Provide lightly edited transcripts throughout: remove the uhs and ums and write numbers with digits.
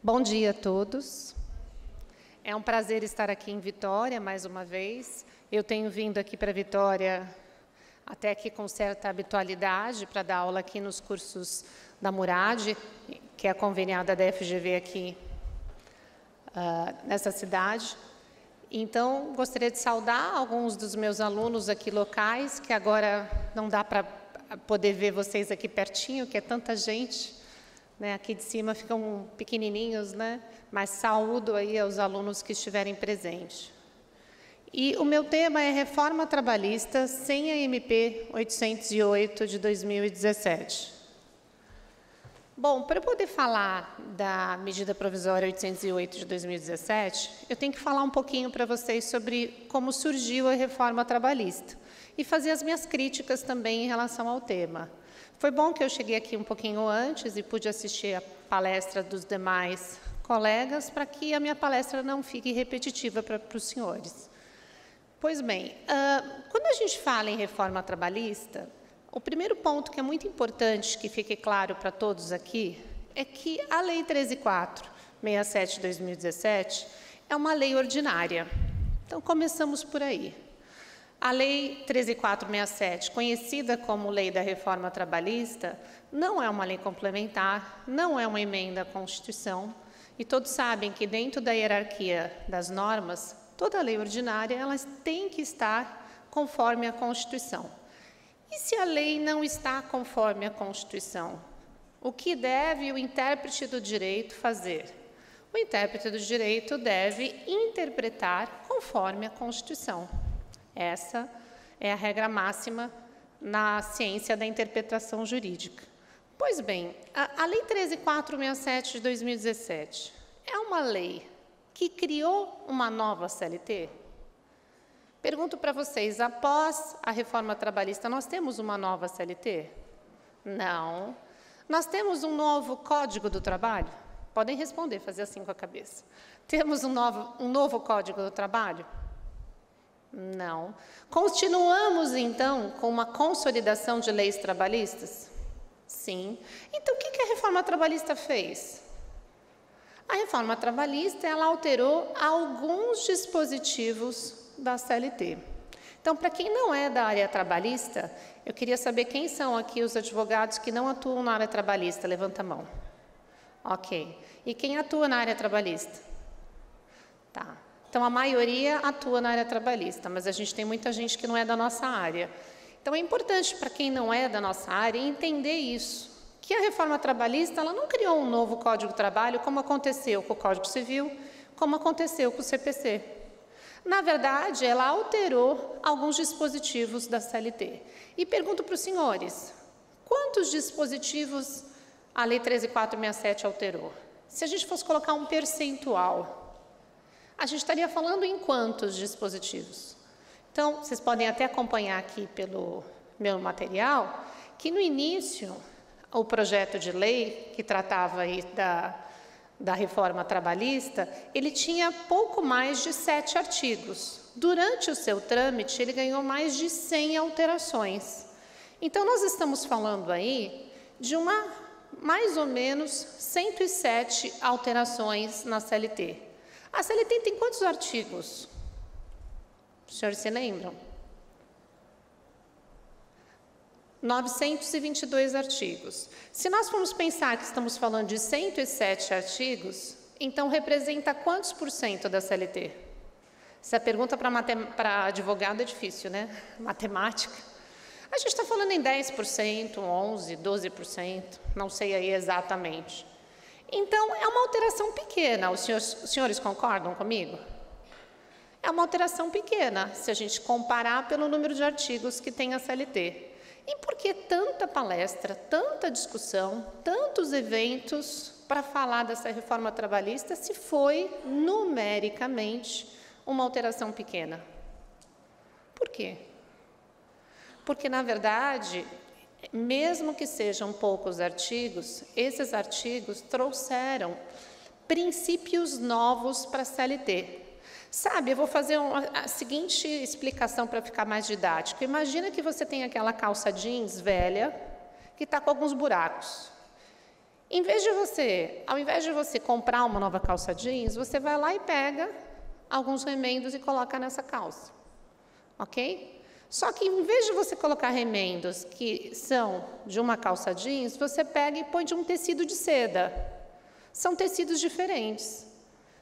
Bom dia a todos. É um prazer estar aqui em Vitória, mais uma vez. Eu tenho vindo aqui para Vitória, até aqui com certa habitualidade, para dar aula aqui nos cursos da Murad, que é a conveniada da FGV aqui nessa cidade. Então, gostaria de saudar alguns dos meus alunos aqui locais, que agora não dá para poder ver vocês aqui pertinho, que é tanta gente. Aqui de cima ficam pequenininhos, mas saúdo aí aos alunos que estiverem presentes. E o meu tema é Reforma Trabalhista sem a MP 808 de 2017. Bom, para eu poder falar da medida provisória 808 de 2017, eu tenho que falar um pouquinho para vocês sobre como surgiu a reforma trabalhista e fazer as minhas críticas também em relação ao tema. Foi bom que eu cheguei aqui um pouquinho antes e pude assistir a palestra dos demais colegas para que a minha palestra não fique repetitiva para os senhores. Pois bem, quando a gente fala em reforma trabalhista, o primeiro ponto que é muito importante que fique claro para todos aqui é que a Lei 13.467 de 2017 é uma lei ordinária. Então, começamos por aí. A Lei 13.467, conhecida como Lei da Reforma Trabalhista, não é uma lei complementar, não é uma emenda à Constituição, e todos sabem que dentro da hierarquia das normas, toda lei ordinária ela tem que estar conforme a Constituição. E se a lei não está conforme a Constituição, o que deve o intérprete do direito fazer? O intérprete do direito deve interpretar conforme a Constituição. Essa é a regra máxima na ciência da interpretação jurídica. Pois bem, a Lei 13.467 de 2017 é uma lei que criou uma nova CLT? Pergunto para vocês, após a reforma trabalhista, nós temos uma nova CLT? Não. Nós temos um novo Código do Trabalho? Podem responder, fazer assim com a cabeça. Temos um novo Código do Trabalho? Não. Continuamos, então, com uma consolidação de leis trabalhistas? Sim. Então, o que a reforma trabalhista fez? A reforma trabalhista, ela alterou alguns dispositivos da CLT. Então, para quem não é da área trabalhista, eu queria saber quem são aqui os advogados que não atuam na área trabalhista. Levanta a mão. Ok. E quem atua na área trabalhista? Tá. Então, a maioria atua na área trabalhista, mas a gente tem muita gente que não é da nossa área. Então, é importante para quem não é da nossa área entender isso, que a reforma trabalhista ela não criou um novo Código do Trabalho, como aconteceu com o Código Civil, como aconteceu com o CPC. Na verdade, ela alterou alguns dispositivos da CLT. E pergunto para os senhores, quantos dispositivos a Lei 13.467 alterou? Se a gente fosse colocar um percentual, a gente estaria falando em quantos dispositivos? Então, vocês podem até acompanhar aqui pelo meu material, que no início, o projeto de lei que tratava aí da reforma trabalhista, ele tinha pouco mais de 7 artigos. Durante o seu trâmite, ele ganhou mais de 100 alterações. Então, nós estamos falando aí de mais ou menos 107 alterações na CLT. A CLT tem quantos artigos? Os senhores se lembram? 922 artigos. Se nós formos pensar que estamos falando de 107 artigos, então representa quantos por cento da CLT? Essa pergunta para advogado é difícil, né? Matemática. A gente está falando em 10%, 11%, 12%, não sei aí exatamente. Então, é uma alteração pequena. Os senhores concordam comigo? É uma alteração pequena, se a gente comparar pelo número de artigos que tem a CLT. E por que tanta palestra, tanta discussão, tantos eventos para falar dessa reforma trabalhista se foi, numericamente, uma alteração pequena? Por quê? Porque, na verdade, mesmo que sejam poucos artigos, esses artigos trouxeram princípios novos para a CLT. Sabe, eu vou fazer a seguinte explicação para ficar mais didático. Imagina que você tem aquela calça jeans velha, que está com alguns buracos. Ao invés de você comprar uma nova calça jeans, você vai lá e pega alguns remendos e coloca nessa calça, ok? Só que, em vez de você colocar remendos que são de uma calça jeans, você pega e põe de um tecido de seda. São tecidos diferentes,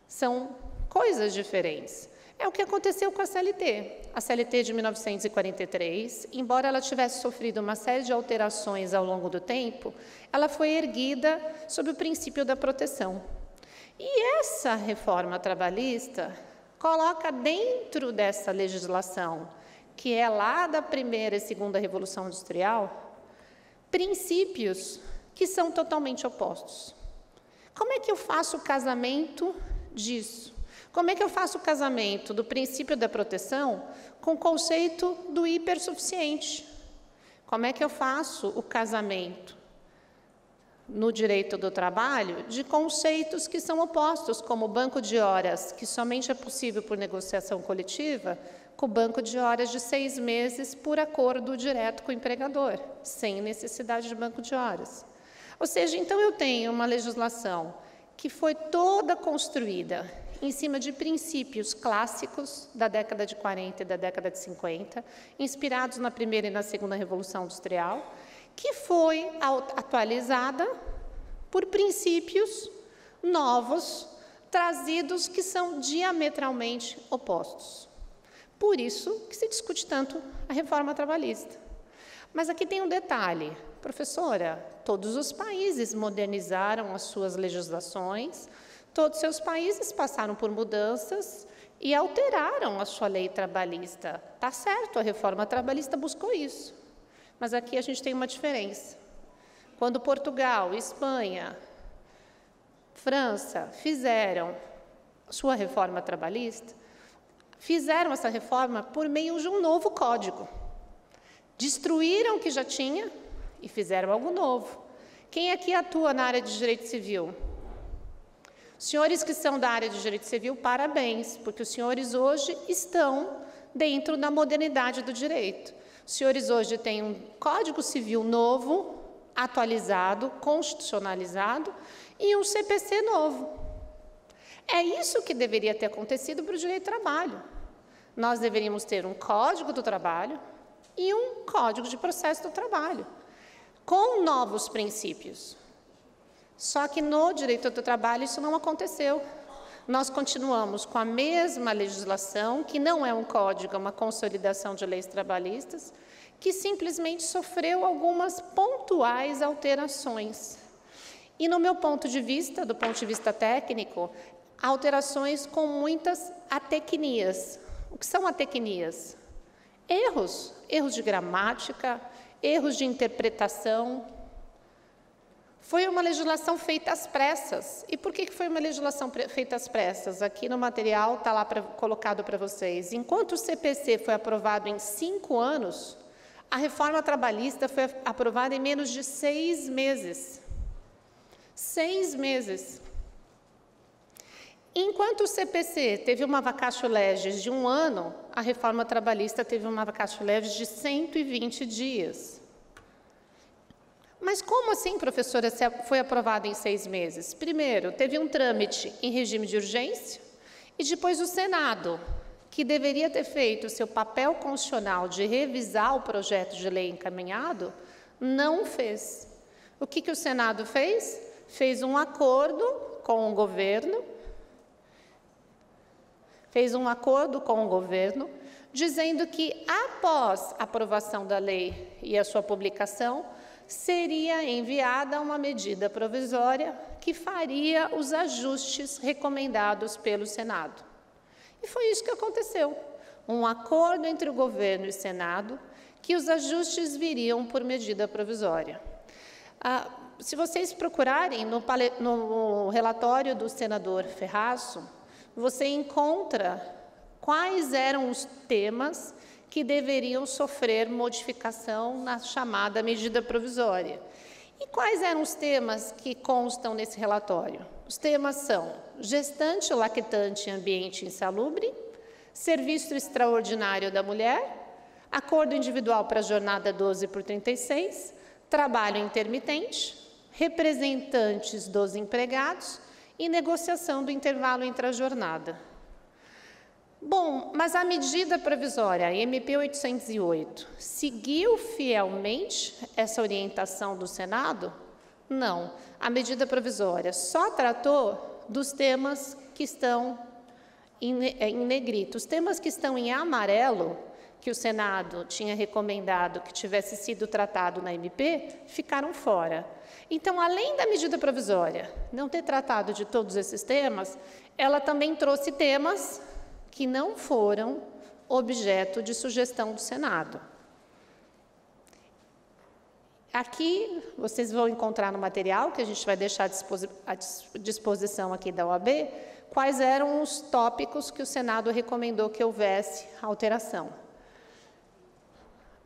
são coisas diferentes. É o que aconteceu com a CLT. A CLT de 1943, embora ela tivesse sofrido uma série de alterações ao longo do tempo, ela foi erguida sob o princípio da proteção. E essa reforma trabalhista coloca dentro dessa legislação, que é lá da primeira e segunda Revolução Industrial, princípios que são totalmente opostos. Como é que eu faço o casamento disso? Como é que eu faço o casamento do princípio da proteção com o conceito do hipersuficiente? Como é que eu faço o casamento no direito do trabalho de conceitos que são opostos, como o banco de horas, que somente é possível por negociação coletiva, com o banco de horas de 6 meses por acordo direto com o empregador, sem necessidade de banco de horas? Ou seja, então eu tenho uma legislação que foi toda construída em cima de princípios clássicos da década de 40 e da década de 50, inspirados na primeira e na segunda Revolução Industrial, que foi atualizada por princípios novos, trazidos que são diametralmente opostos. Por isso que se discute tanto a reforma trabalhista. Mas aqui tem um detalhe, professora, todos os países modernizaram as suas legislações, todos os seus países passaram por mudanças e alteraram a sua lei trabalhista. Está certo, a reforma trabalhista buscou isso. Mas aqui a gente tem uma diferença. Quando Portugal, Espanha, França fizeram sua reforma trabalhista, fizeram essa reforma por meio de um novo código. Destruíram o que já tinha e fizeram algo novo. Quem aqui atua na área de direito civil? Senhores que são da área de direito civil, parabéns, porque os senhores hoje estão dentro da modernidade do direito. Os senhores hoje têm um Código Civil novo, atualizado, constitucionalizado, e um CPC novo. É isso que deveria ter acontecido para o direito do trabalho. Nós deveríamos ter um Código do Trabalho e um Código de Processo do Trabalho, com novos princípios. Só que no direito do trabalho isso não aconteceu. Nós continuamos com a mesma legislação, que não é um código, é uma consolidação de leis trabalhistas, que simplesmente sofreu algumas pontuais alterações. E no meu ponto de vista, do ponto de vista técnico, alterações com muitas atecnias. O que são atecnias? Erros de gramática, erros de interpretação. Foi uma legislação feita às pressas. E por que foi uma legislação feita às pressas? Aqui no material está lá colocado para vocês. Enquanto o CPC foi aprovado em 5 anos, a reforma trabalhista foi aprovada em menos de 6 meses. 6 meses. Enquanto o CPC teve uma vacatio legis de 1 ano, a reforma trabalhista teve uma vacatio legis de 120 dias. Mas como assim, professora, foi aprovada em 6 meses? Primeiro, teve um trâmite em regime de urgência e depois o Senado, que deveria ter feito o seu papel constitucional de revisar o projeto de lei encaminhado, não fez. O que o Senado fez? Fez um acordo com o governo, dizendo que após a aprovação da lei e a sua publicação, seria enviada uma medida provisória que faria os ajustes recomendados pelo Senado. E foi isso que aconteceu. Um acordo entre o governo e o Senado, que os ajustes viriam por medida provisória. Se vocês procurarem no relatório do senador Ferraço, você encontra quais eram os temas que deveriam sofrer modificação na chamada medida provisória. E quais eram os temas que constam nesse relatório? Os temas são gestante, lactante em ambiente insalubre, serviço extraordinário da mulher, acordo individual para a jornada 12 por 36, trabalho intermitente, representantes dos empregados e negociação do intervalo entre a jornada. Bom, mas a medida provisória, a MP 808, seguiu fielmente essa orientação do Senado? Não. A medida provisória só tratou dos temas que estão em negrito. Os temas que estão em amarelo, que o Senado tinha recomendado que tivesse sido tratado na MP, ficaram fora. Então, além da medida provisória não ter tratado de todos esses temas, ela também trouxe temas que não foram objeto de sugestão do Senado. Aqui, vocês vão encontrar no material, que a gente vai deixar à disposição aqui da OAB, quais eram os tópicos que o Senado recomendou que houvesse alteração.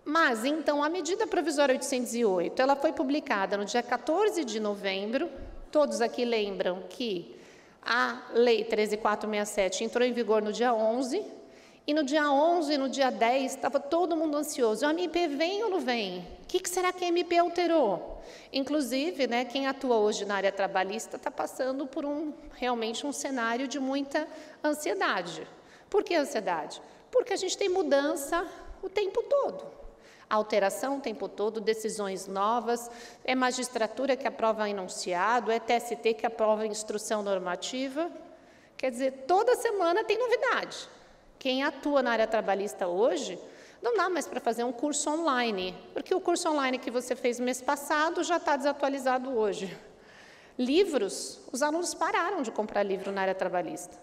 Mas, então, a medida provisória 808, ela foi publicada no dia 14 de novembro, todos aqui lembram que a Lei 13.467 entrou em vigor no dia 11, e no dia 11 e no dia 10 estava todo mundo ansioso. A MP vem ou não vem? O que será que a MP alterou? Inclusive, né, quem atua hoje na área trabalhista está passando por realmente um cenário de muita ansiedade. Por que ansiedade? Porque a gente tem mudança o tempo todo. Alteração o tempo todo, decisões novas, é magistratura que aprova enunciado, é TST que aprova instrução normativa. Quer dizer, toda semana tem novidade. Quem atua na área trabalhista hoje, não dá mais para fazer um curso online, porque o curso online que você fez mês passado já está desatualizado hoje. Livros, os alunos pararam de comprar livro na área trabalhista.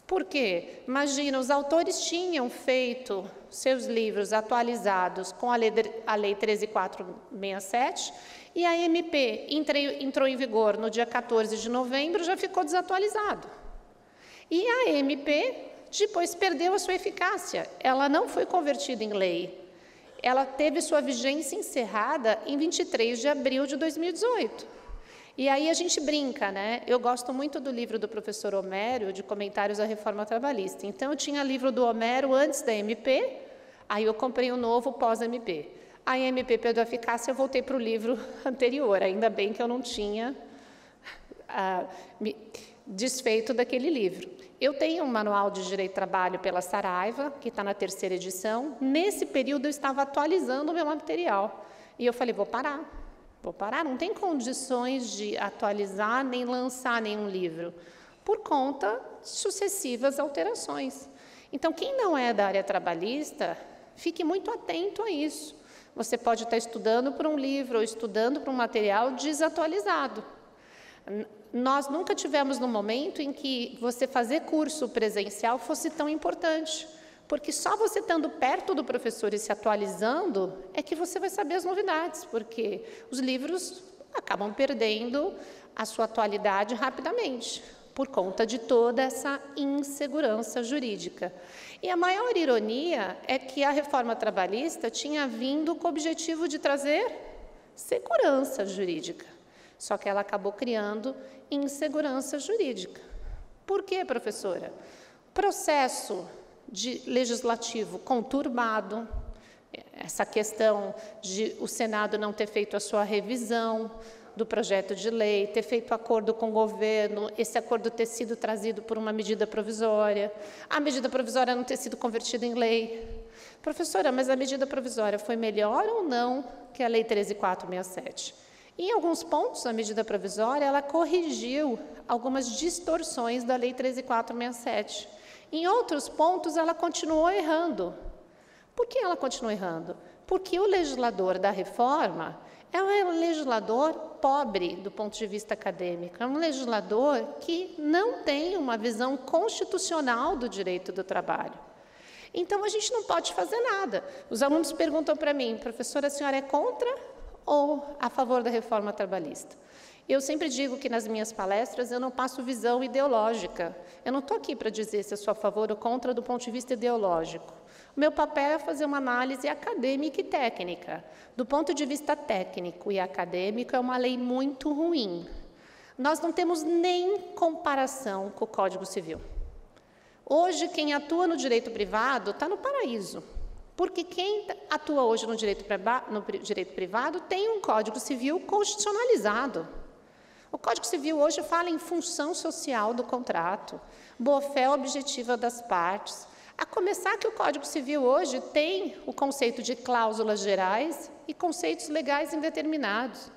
Por quê? Imagina, os autores tinham feito seus livros atualizados com a Lei 13.467 e a MP entrou em vigor no dia 14 de novembro, já ficou desatualizado. E a MP depois perdeu a sua eficácia, ela não foi convertida em lei. Ela teve sua vigência encerrada em 23 de abril de 2018. E aí a gente brinca, né? Eu gosto muito do livro do professor Homero, de Comentários à Reforma Trabalhista. Então, eu tinha livro do Homero antes da MP, aí eu comprei o novo pós-MP. Aí a MP perdeu a eficácia, eu voltei para o livro anterior. Ainda bem que eu não tinha me desfeito daquele livro. Eu tenho um manual de Direito do Trabalho pela Saraiva, que está na 3ª edição. Nesse período, eu estava atualizando o meu material. E eu falei, vou parar, não tem condições de atualizar nem lançar nenhum livro, por conta de sucessivas alterações. Então, quem não é da área trabalhista, fique muito atento a isso. Você pode estar estudando por um livro ou estudando por um material desatualizado. Nós nunca tivemos no momento em que você fazer curso presencial fosse tão importante, porque só você estando perto do professor e se atualizando é que você vai saber as novidades, porque os livros acabam perdendo a sua atualidade rapidamente, por conta de toda essa insegurança jurídica. E a maior ironia é que a reforma trabalhista tinha vindo com o objetivo de trazer segurança jurídica, só que ela acabou criando insegurança jurídica. Por quê, professora? Processo legislativo conturbado, essa questão de o Senado não ter feito a sua revisão do projeto de lei, ter feito acordo com o governo, esse acordo ter sido trazido por uma medida provisória, a medida provisória não ter sido convertida em lei. Professora, mas a medida provisória foi melhor ou não que a Lei 13.467? Em alguns pontos, a medida provisória, ela corrigiu algumas distorções da Lei 13.467. Em outros pontos, ela continuou errando. Por que ela continuou errando? Porque o legislador da reforma é um legislador pobre do ponto de vista acadêmico, é um legislador que não tem uma visão constitucional do direito do trabalho. Então, a gente não pode fazer nada. Os alunos perguntam para mim, professora, a senhora é contra ou a favor da reforma trabalhista? Eu sempre digo que nas minhas palestras eu não passo visão ideológica. Eu não estou aqui para dizer se eu sou a favor ou contra do ponto de vista ideológico. O meu papel é fazer uma análise acadêmica e técnica. Do ponto de vista técnico e acadêmico, é uma lei muito ruim. Nós não temos nem comparação com o Código Civil. Hoje, quem atua no direito privado está no paraíso. Porque quem atua hoje no direito privado tem um Código Civil constitucionalizado. O Código Civil hoje fala em função social do contrato, boa-fé objetiva das partes. A começar que o Código Civil hoje tem o conceito de cláusulas gerais e conceitos legais indeterminados.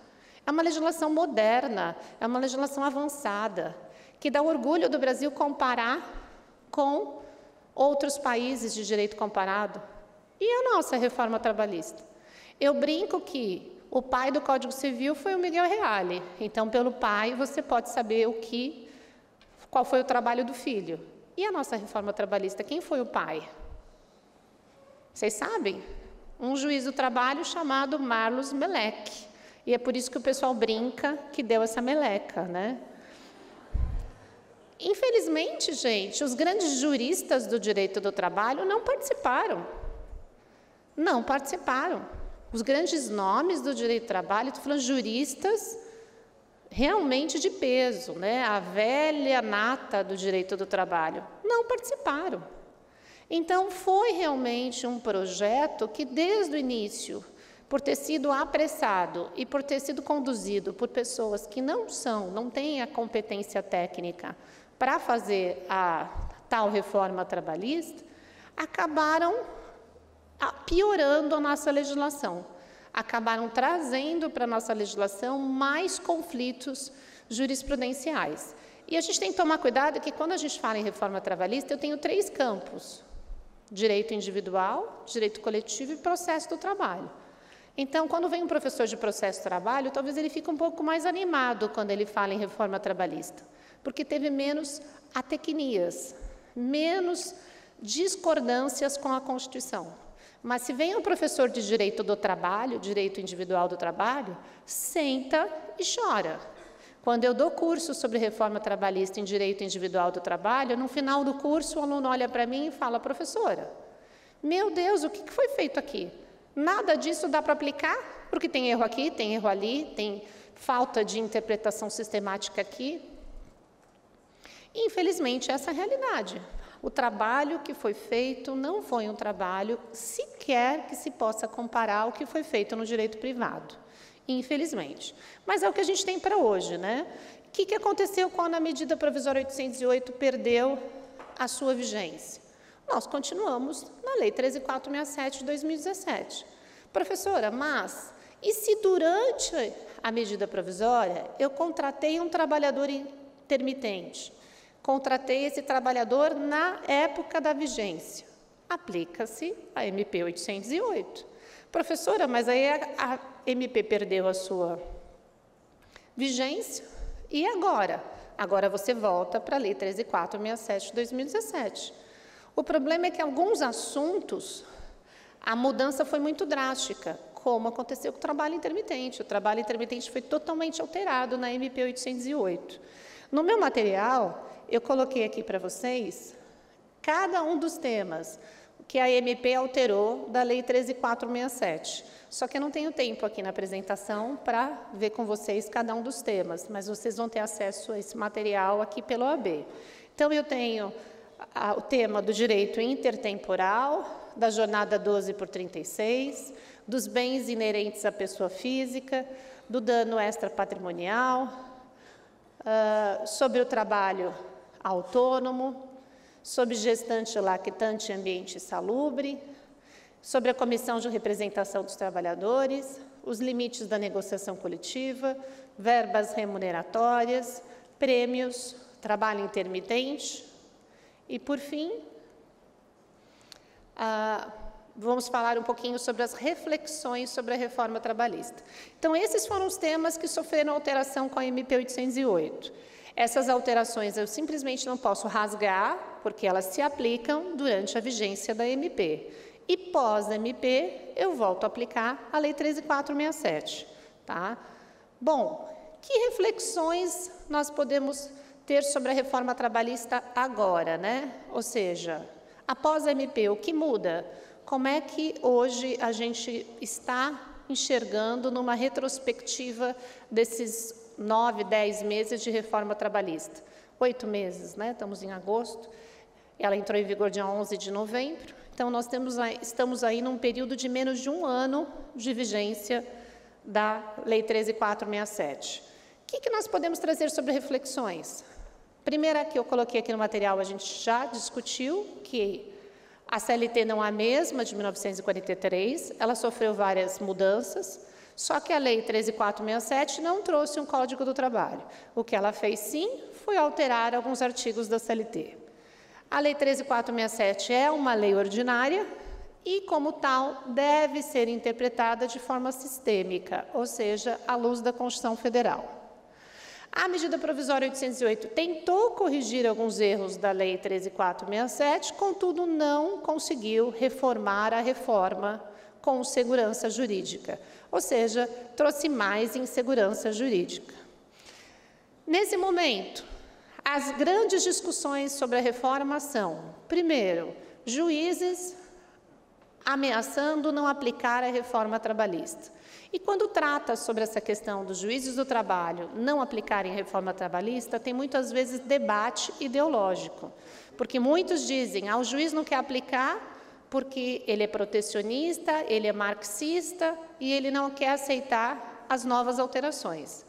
É uma legislação moderna, é uma legislação avançada, que dá orgulho do Brasil comparar com outros países de direito comparado. E a nossa reforma trabalhista? Eu brinco que o pai do Código Civil foi o Miguel Reale. Então, pelo pai, você pode saber qual foi o trabalho do filho. E a nossa reforma trabalhista, quem foi o pai? Vocês sabem? Um juiz do trabalho chamado Marlos Meleque. E é por isso que o pessoal brinca que deu essa meleca, né? Infelizmente, gente, os grandes juristas do direito do trabalho não participaram. Não participaram. Os grandes nomes do direito do trabalho, estou falando juristas realmente de peso, né? A velha nata do direito do trabalho, não participaram. Então, foi realmente um projeto que, desde o início, por ter sido apressado e por ter sido conduzido por pessoas que não têm a competência técnica para fazer a tal reforma trabalhista, acabaram piorando a nossa legislação, acabaram trazendo para a nossa legislação mais conflitos jurisprudenciais. E a gente tem que tomar cuidado que, quando a gente fala em reforma trabalhista, eu tenho 3 campos: direito individual, direito coletivo e processo do trabalho. Então, quando vem um professor de processo do trabalho, talvez ele fique um pouco mais animado quando ele fala em reforma trabalhista, porque teve menos atecnias, menos discordâncias com a Constituição. Mas se vem um professor de direito do trabalho, direito individual do trabalho, senta e chora. Quando eu dou curso sobre reforma trabalhista em direito individual do trabalho, no final do curso o aluno olha para mim e fala: professora, meu Deus, o que foi feito aqui? Nada disso dá para aplicar, porque tem erro aqui, tem erro ali, tem falta de interpretação sistemática aqui. Infelizmente, essa é a realidade. O trabalho que foi feito não foi um trabalho sequer que se possa comparar ao que foi feito no direito privado, infelizmente. Mas é o que a gente tem para hoje, né? O que aconteceu quando a medida provisória 808 perdeu a sua vigência? Nós continuamos na Lei 13.467 de 2017. Professora, mas e se durante a medida provisória eu contratei um trabalhador intermitente? Contratei esse trabalhador na época da vigência. Aplica-se a MP 808. Professora, mas aí a MP perdeu a sua vigência, e agora? Agora você volta para a Lei 13.467 de 2017. O problema é que, alguns assuntos, a mudança foi muito drástica, como aconteceu com o trabalho intermitente. O trabalho intermitente foi totalmente alterado na MP 808. No meu material, eu coloquei aqui para vocês cada um dos temas que a MP alterou da Lei 13.467. Só que eu não tenho tempo aqui na apresentação para ver com vocês cada um dos temas, mas vocês vão ter acesso a esse material aqui pelo OAB. Então, eu tenho o tema do direito intertemporal, da jornada 12/36, dos bens inerentes à pessoa física, do dano extrapatrimonial, sobre o trabalho autônomo, sobre gestante, lactante e ambiente salubre, sobre a comissão de representação dos trabalhadores, os limites da negociação coletiva, verbas remuneratórias, prêmios, trabalho intermitente e, por fim, vamos falar um pouquinho sobre as reflexões sobre a reforma trabalhista. Então, esses foram os temas que sofreram alteração com a MP 808. Essas alterações eu simplesmente não posso rasgar, porque elas se aplicam durante a vigência da MP. E pós-MP, eu volto a aplicar a Lei 13.467. Tá? Bom, que reflexões nós podemos ter sobre a reforma trabalhista agora, né? Ou seja, após a MP, o que muda? Como é que hoje a gente está enxergando numa retrospectiva desses 9, 10 meses de reforma trabalhista? 8 meses, né? Estamos em agosto. Ela entrou em vigor dia 11 de novembro. Então, nós estamos aí num período de menos de um ano de vigência da Lei 13.467. que nós podemos trazer sobre reflexões? Primeira que eu coloquei aqui no material, a gente já discutiu, que a CLT não é a mesma de 1943, ela sofreu várias mudanças, só que a Lei 13.467 não trouxe um Código do Trabalho. O que ela fez, sim, foi alterar alguns artigos da CLT. A Lei 13.467 é uma lei ordinária e, como tal, deve ser interpretada de forma sistêmica, ou seja, à luz da Constituição Federal. A medida provisória 808 tentou corrigir alguns erros da Lei 13.467, contudo, não conseguiu reformar a reforma com segurança jurídica, ou seja, trouxe mais insegurança jurídica. Nesse momento, as grandes discussões sobre a reforma são, primeiro, juízes ameaçando não aplicar a reforma trabalhista. E quando trata sobre essa questão dos juízes do trabalho não aplicarem a reforma trabalhista, tem muitas vezes debate ideológico, porque muitos dizem, o juiz não quer aplicar porque ele é protecionista, ele é marxista e ele não quer aceitar as novas alterações.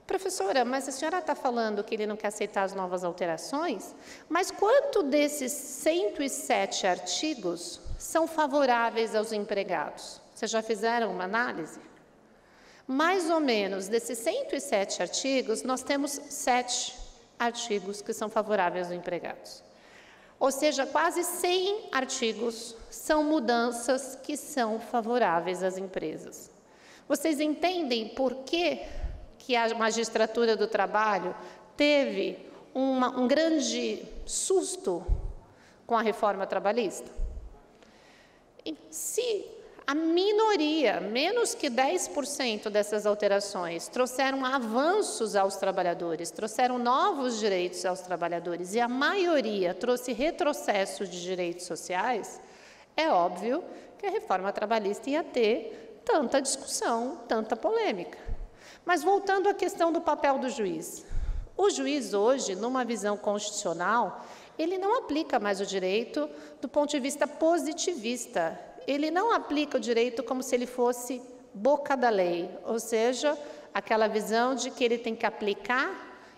Professora, mas a senhora está falando que ele não quer aceitar as novas alterações? Mas quanto desses 107 artigos são favoráveis aos empregados? Vocês já fizeram uma análise? Mais ou menos, desses 107 artigos, nós temos 7 artigos que são favoráveis aos empregados. Ou seja, quase 100 artigos são mudanças que são favoráveis às empresas. Vocês entendem por que a magistratura do trabalho teve um grande susto com a reforma trabalhista? Se a minoria, menos que 10% dessas alterações, trouxeram avanços aos trabalhadores, trouxeram novos direitos aos trabalhadores, e a maioria trouxe retrocesso de direitos sociais, é óbvio que a reforma trabalhista ia ter tanta discussão, tanta polêmica. Mas voltando à questão do papel do juiz. O juiz hoje, numa visão constitucional, ele não aplica mais o direito do ponto de vista positivista. Ele não aplica o direito como se ele fosse boca da lei, ou seja, aquela visão de que ele tem que aplicar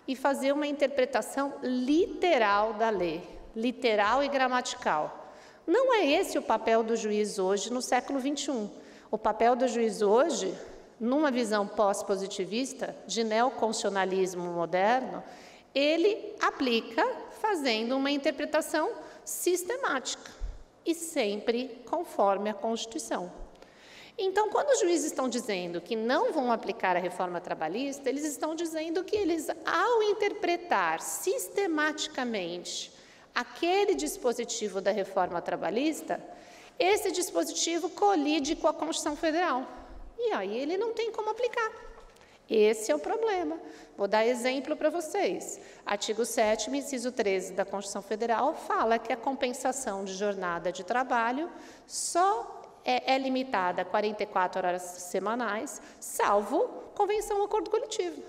e fazer uma interpretação literal da lei, literal e gramatical. Não é esse o papel do juiz hoje no século XXI. O papel do juiz hoje, numa visão pós-positivista, de neoconstitucionalismo moderno, ele aplica fazendo uma interpretação sistemática e sempre conforme a Constituição. Então, quando os juízes estão dizendo que não vão aplicar a reforma trabalhista, eles estão dizendo que eles, ao interpretar sistematicamente aquele dispositivo da reforma trabalhista, esse dispositivo colide com a Constituição Federal. E aí ele não tem como aplicar. Esse é o problema. Vou dar exemplo para vocês. Artigo 7º, inciso 13 da Constituição Federal, fala que a compensação de jornada de trabalho só é limitada a 44 horas semanais, salvo convenção ou acordo coletivo.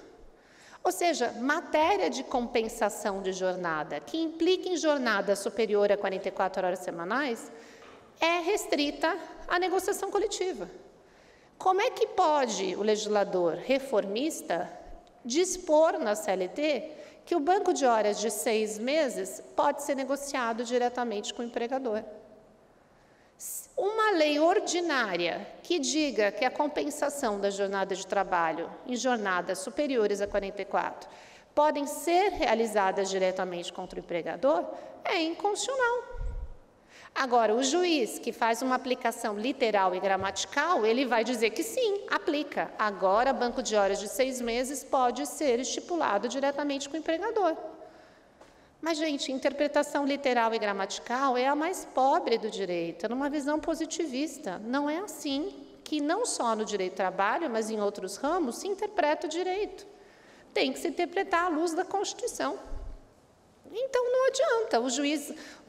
Ou seja, matéria de compensação de jornada que implica em jornada superior a 44 horas semanais é restrita à negociação coletiva. Como é que pode o legislador reformista dispor na CLT que o banco de horas de 6 meses pode ser negociado diretamente com o empregador? Uma lei ordinária que diga que a compensação da jornada de trabalho em jornadas superiores a 44 podem ser realizadas diretamente contra o empregador é inconstitucional. Agora, o juiz que faz uma aplicação literal e gramatical, ele vai dizer que sim, aplica. Agora, banco de horas de 6 meses pode ser estipulado diretamente com o empregador. Mas, gente, interpretação literal e gramatical é a mais pobre do direito, numa visão positivista. Não é assim que não só no direito do trabalho, mas em outros ramos, se interpreta o direito. Tem que se interpretar à luz da Constituição. Então, não adianta.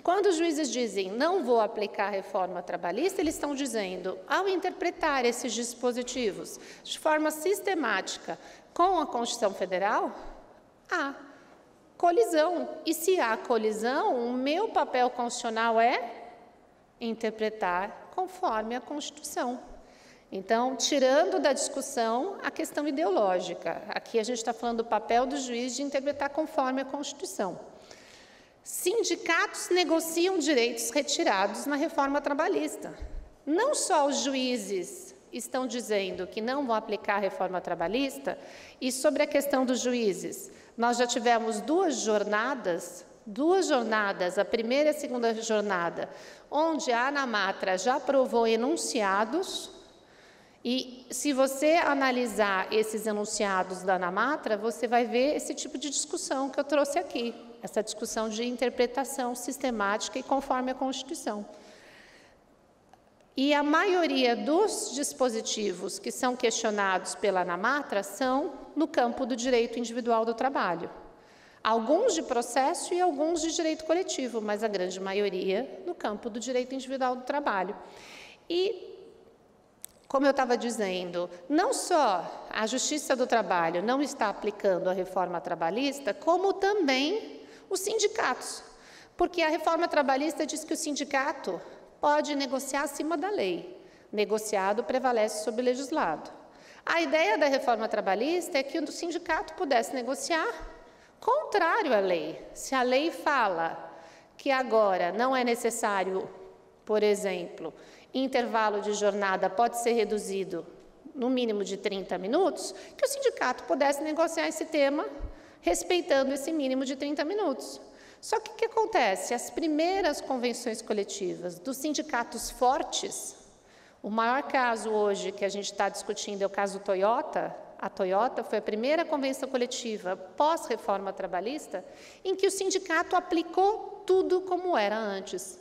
Quando os juízes dizem não vou aplicar a reforma trabalhista, eles estão dizendo, ao interpretar esses dispositivos de forma sistemática com a Constituição Federal, há colisão. E se há colisão, o meu papel constitucional é interpretar conforme a Constituição. Então, tirando da discussão a questão ideológica. Aqui a gente está falando do papel do juiz de interpretar conforme a Constituição. Sindicatos negociam direitos retirados na reforma trabalhista. Não só os juízes estão dizendo que não vão aplicar a reforma trabalhista, e sobre a questão dos juízes, nós já tivemos duas jornadas, a primeira e a segunda jornada, onde a ANAMATRA já aprovou enunciados, e se você analisar esses enunciados da ANAMATRA, você vai ver esse tipo de discussão que eu trouxe aqui, essa discussão de interpretação sistemática e conforme a Constituição. E a maioria dos dispositivos que são questionados pela ANAMATRA são no campo do direito individual do trabalho. Alguns de processo e alguns de direito coletivo, mas a grande maioria no campo do direito individual do trabalho. E, como eu estava dizendo, não só a Justiça do Trabalho não está aplicando a reforma trabalhista, como também os sindicatos. Porque a reforma trabalhista diz que o sindicato pode negociar acima da lei. Negociado prevalece sobre o legislado. A ideia da reforma trabalhista é que o sindicato pudesse negociar contrário à lei. Se a lei fala que agora não é necessário, por exemplo, intervalo de jornada pode ser reduzido no mínimo de 30 minutos, que o sindicato pudesse negociar esse tema respeitando esse mínimo de 30 minutos. Só que o que acontece? As primeiras convenções coletivas dos sindicatos fortes, o maior caso hoje que a gente está discutindo é o caso Toyota. A Toyota foi a primeira convenção coletiva pós-reforma trabalhista em que o sindicato aplicou tudo como era antes.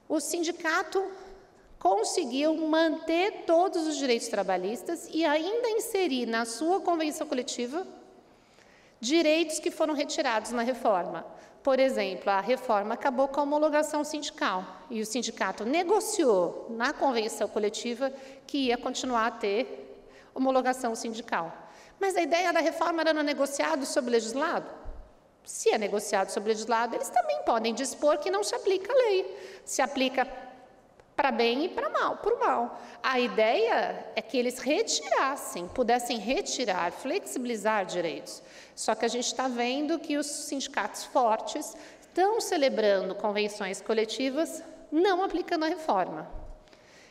O sindicato conseguiu manter todos os direitos trabalhistas e ainda inserir na sua convenção coletiva direitos que foram retirados na reforma. Por exemplo, a reforma acabou com a homologação sindical e o sindicato negociou na convenção coletiva que ia continuar a ter homologação sindical. Mas a ideia da reforma era não negociado sobre o legislado? Se é negociado sobre o legislado, eles também podem dispor que não se aplica a lei. Se aplica para bem e para mal, por mal. A ideia é que eles pudessem retirar, flexibilizar direitos. Só que a gente está vendo que os sindicatos fortes estão celebrando convenções coletivas, não aplicando a reforma.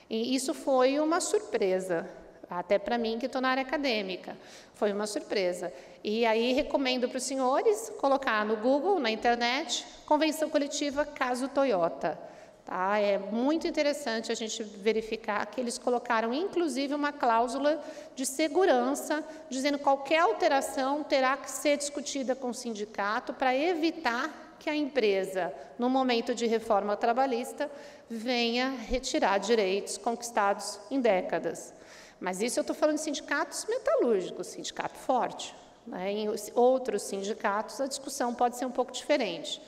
E isso foi uma surpresa, até para mim que estou na área acadêmica, foi uma surpresa. E aí recomendo para os senhores colocar no Google, na internet, Convenção Coletiva Caso Toyota. Tá? É muito interessante a gente verificar que eles colocaram, inclusive, uma cláusula de segurança, dizendo que qualquer alteração terá que ser discutida com o sindicato para evitar que a empresa, no momento de reforma trabalhista, venha retirar direitos conquistados em décadas. Mas isso eu estou falando de sindicatos metalúrgicos, sindicato forte. Né? Em outros sindicatos, a discussão pode ser um pouco diferente.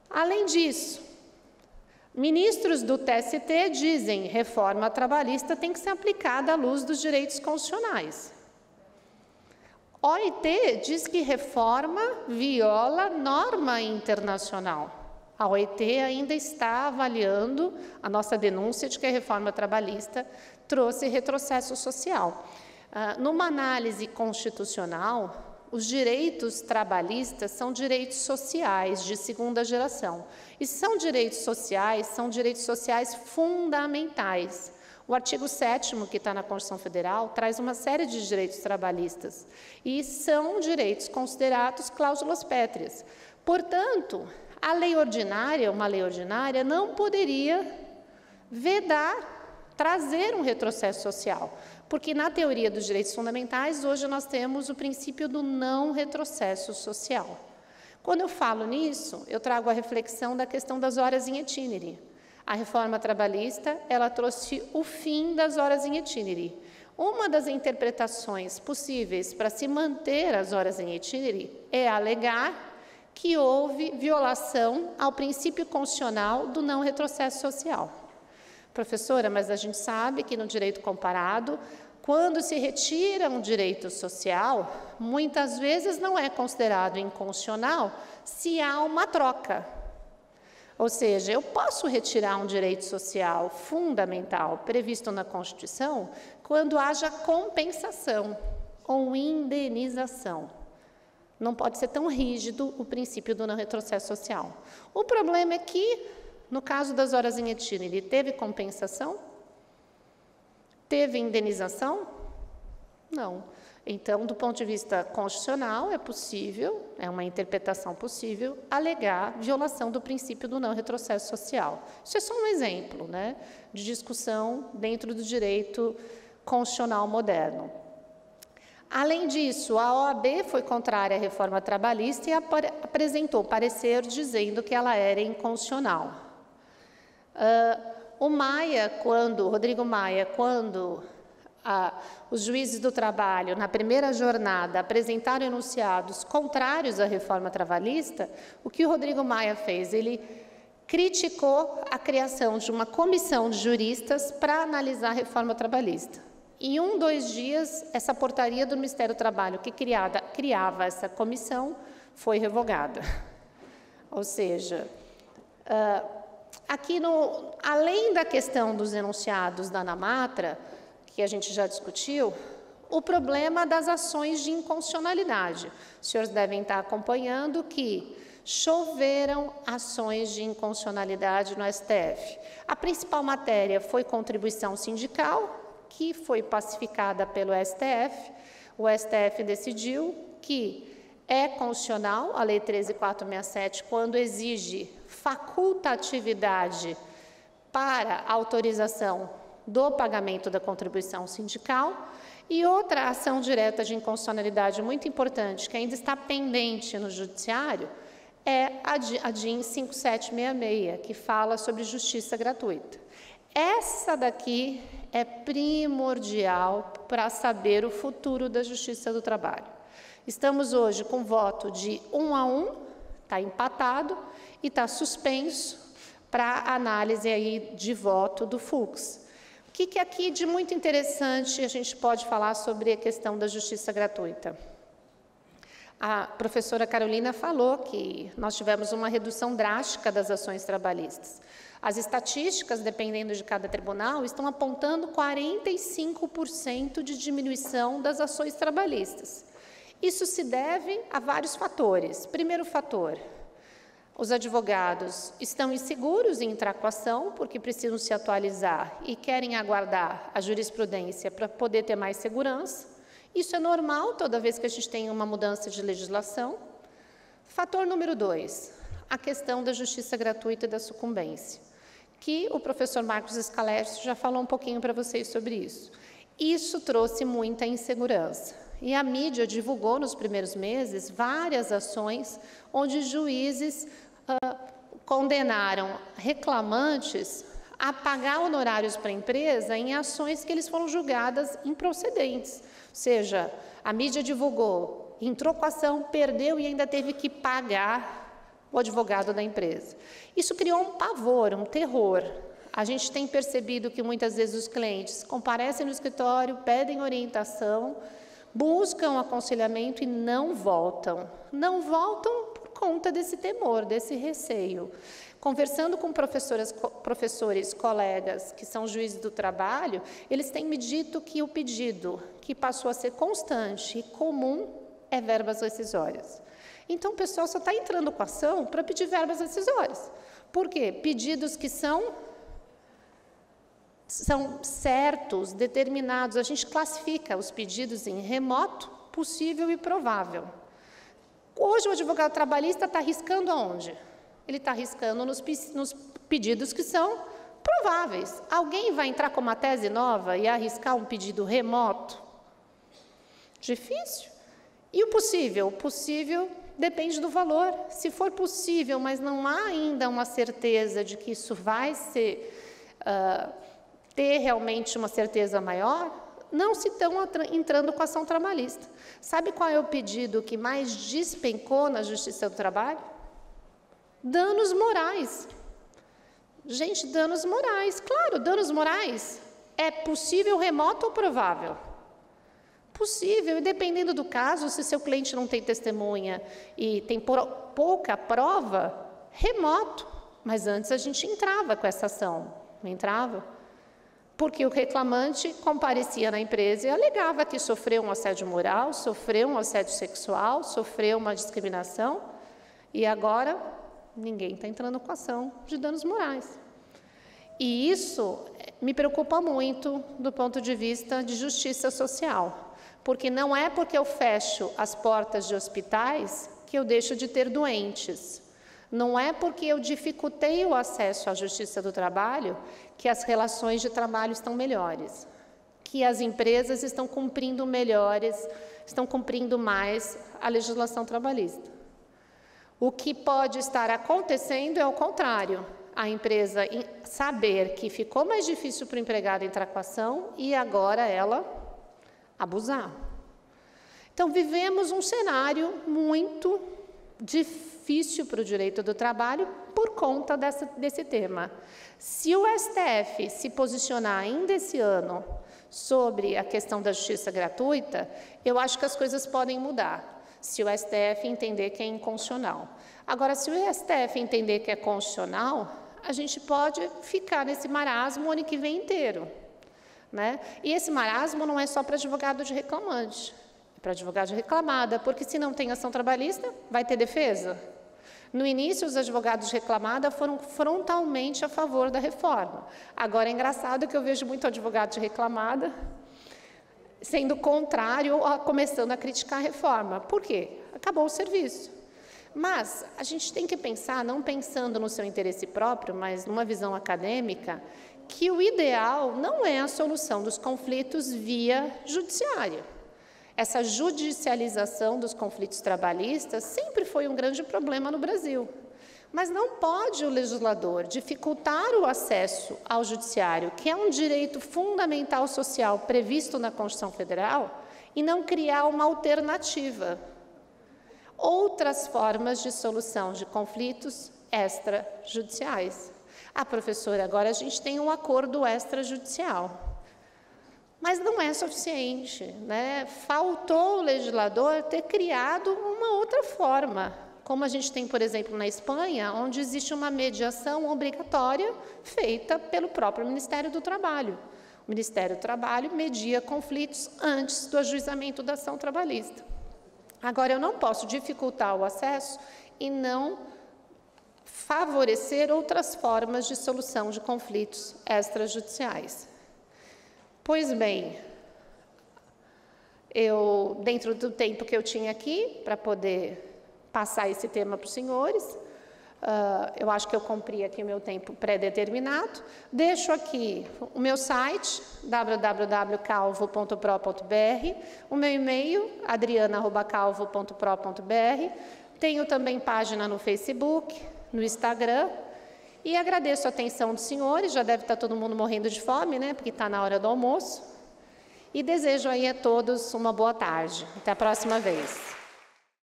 Além disso, ministros do TST dizem que reforma trabalhista tem que ser aplicada à luz dos direitos constitucionais. OIT diz que reforma viola norma internacional. A OIT ainda está avaliando a nossa denúncia de que a reforma trabalhista trouxe retrocesso social. Numa análise constitucional, os direitos trabalhistas são direitos sociais de segunda geração. E são direitos sociais fundamentais. O artigo 7º, que está na Constituição Federal, traz uma série de direitos trabalhistas. E são direitos considerados cláusulas pétreas. Portanto, a lei ordinária, uma lei ordinária, não poderia trazer um retrocesso social. Porque, na teoria dos direitos fundamentais, hoje nós temos o princípio do não retrocesso social. Quando eu falo nisso, eu trago a reflexão da questão das horas em itinere. A reforma trabalhista, ela trouxe o fim das horas em itinere. Uma das interpretações possíveis para se manter as horas em itinere é alegar que houve violação ao princípio constitucional do não retrocesso social. Professora, mas a gente sabe que no direito comparado, quando se retira um direito social, muitas vezes não é considerado inconstitucional se há uma troca. Ou seja, eu posso retirar um direito social fundamental previsto na Constituição quando haja compensação ou indenização. Não pode ser tão rígido o princípio do não retrocesso social. O problema é que, no caso das horas em etílere, teve compensação? Teve indenização? Não. Então, do ponto de vista constitucional, é possível, é uma interpretação possível, alegar violação do princípio do não retrocesso social. Isso é só um exemplo, né, de discussão dentro do direito constitucional moderno. Além disso, a OAB foi contrária à reforma trabalhista e apresentou parecer dizendo que ela era inconstitucional. Rodrigo Maia, quando os juízes do trabalho, na primeira jornada, apresentaram enunciados contrários à reforma trabalhista, o que o Rodrigo Maia fez? Ele criticou a criação de uma comissão de juristas para analisar a reforma trabalhista. Em 2 dias, essa portaria do Ministério do Trabalho que criava essa comissão foi revogada. Ou seja, aqui, além da questão dos enunciados da ANAMATRA, que a gente já discutiu, o problema das ações de inconstitucionalidade. Os senhores devem estar acompanhando que choveram ações de inconstitucionalidade no STF. A principal matéria foi contribuição sindical, que foi pacificada pelo STF. O STF decidiu que é constitucional a Lei 13.467 quando exige facultatividade para autorização do pagamento da contribuição sindical. E outra ação direta de inconstitucionalidade muito importante, que ainda está pendente no Judiciário, é a DIN 5766, que fala sobre justiça gratuita. Essa daqui é primordial para saber o futuro da Justiça do Trabalho. Estamos hoje com voto de 1-1, está empatado, e está suspenso para análise aí de voto do Fux. O que aqui de muito interessante a gente pode falar sobre a questão da justiça gratuita? A professora Carolina falou que nós tivemos uma redução drástica das ações trabalhistas. As estatísticas, dependendo de cada tribunal, estão apontando 45% de diminuição das ações trabalhistas. Isso se deve a vários fatores. Primeiro fator, os advogados estão inseguros em entrar com a ação, porque precisam se atualizar e querem aguardar a jurisprudência para poder ter mais segurança. Isso é normal toda vez que a gente tem uma mudança de legislação. Fator número 2, a questão da justiça gratuita e da sucumbência, que o professor Marcos Scalestro já falou um pouquinho para vocês sobre isso. Isso trouxe muita insegurança. E a mídia divulgou nos primeiros meses várias ações onde juízes condenaram reclamantes a pagar honorários para a empresa em ações que eles foram julgadas improcedentes. Ou seja, a mídia divulgou, entrou com a ação, perdeu e ainda teve que pagar o advogado da empresa. Isso criou um pavor, um terror. A gente tem percebido que muitas vezes os clientes comparecem no escritório, pedem orientação, buscam aconselhamento e não voltam. Não voltam por conta desse temor, desse receio. Conversando com professores, colegas que são juízes do trabalho, eles têm me dito que o pedido que passou a ser constante e comum é verbas rescisórias. Então, o pessoal só está entrando com a ação para pedir verbas rescisórias. Por quê? Pedidos que são certos, determinados. A gente classifica os pedidos em remoto, possível e provável. Hoje, o advogado trabalhista está arriscando aonde? Ele está arriscando nos pedidos que são prováveis. Alguém vai entrar com uma tese nova e arriscar um pedido remoto? Difícil. E o possível? O possível depende do valor. Se for possível, mas não há ainda uma certeza de que isso vai ter realmente uma certeza maior, não se estão entrando com ação trabalhista. Sabe qual é o pedido que mais despencou na Justiça do Trabalho? Danos morais. Gente, danos morais. Claro, danos morais. É possível remoto ou provável? Possível, e dependendo do caso, se seu cliente não tem testemunha e tem pouca prova, remoto. Mas antes a gente entrava com essa ação, não entrava? Porque o reclamante comparecia na empresa e alegava que sofreu um assédio moral, sofreu um assédio sexual, sofreu uma discriminação, e agora ninguém está entrando com ação de danos morais. E isso me preocupa muito do ponto de vista de justiça social, porque não é porque eu fecho as portas de hospitais que eu deixo de ter doentes. Não é porque eu dificultei o acesso à justiça do trabalho que as relações de trabalho estão melhores, que as empresas estão cumprindo mais a legislação trabalhista. O que pode estar acontecendo é o contrário. A empresa saber que ficou mais difícil para o empregado entrar com a ação e agora ela abusar. Então, vivemos um cenário muito difícil para o direito do trabalho por conta desse tema. Se o STF se posicionar ainda esse ano sobre a questão da justiça gratuita, eu acho que as coisas podem mudar, se o STF entender que é inconstitucional. Agora, se o STF entender que é constitucional, a gente pode ficar nesse marasmo o ano que vem inteiro, né? E esse marasmo não é só para advogado de reclamante, é para advogado de reclamada, porque se não tem ação trabalhista, vai ter defesa. No início, os advogados de reclamada foram frontalmente a favor da reforma. Agora, é engraçado que eu vejo muito advogado de reclamada sendo contrário, começando a criticar a reforma. Por quê? Acabou o serviço. Mas a gente tem que pensar, não pensando no seu interesse próprio, mas numa visão acadêmica, que o ideal não é a solução dos conflitos via judiciária. Essa judicialização dos conflitos trabalhistas sempre foi um grande problema no Brasil. Mas não pode o legislador dificultar o acesso ao judiciário, que é um direito fundamental social previsto na Constituição Federal, e não criar uma alternativa. Outras formas de solução de conflitos extrajudiciais. Professora, agora a gente tem um acordo extrajudicial. Mas não é suficiente, né? Faltou o legislador ter criado uma outra forma, como a gente tem, por exemplo, na Espanha, onde existe uma mediação obrigatória feita pelo próprio Ministério do Trabalho. O Ministério do Trabalho media conflitos antes do ajuizamento da ação trabalhista. Agora, eu não posso dificultar o acesso e não favorecer outras formas de solução de conflitos extrajudiciais. Pois bem, dentro do tempo que eu tinha aqui, para poder passar esse tema para os senhores, eu acho que eu cumpri aqui o meu tempo pré-determinado. Deixo aqui o meu site, www.calvo.pro.br, o meu e-mail, adriana@calvo.pro.br. Tenho também página no Facebook, no Instagram, e agradeço a atenção dos senhores. Já deve estar todo mundo morrendo de fome, né, porque está na hora do almoço, e desejo aí a todos uma boa tarde. Até a próxima vez.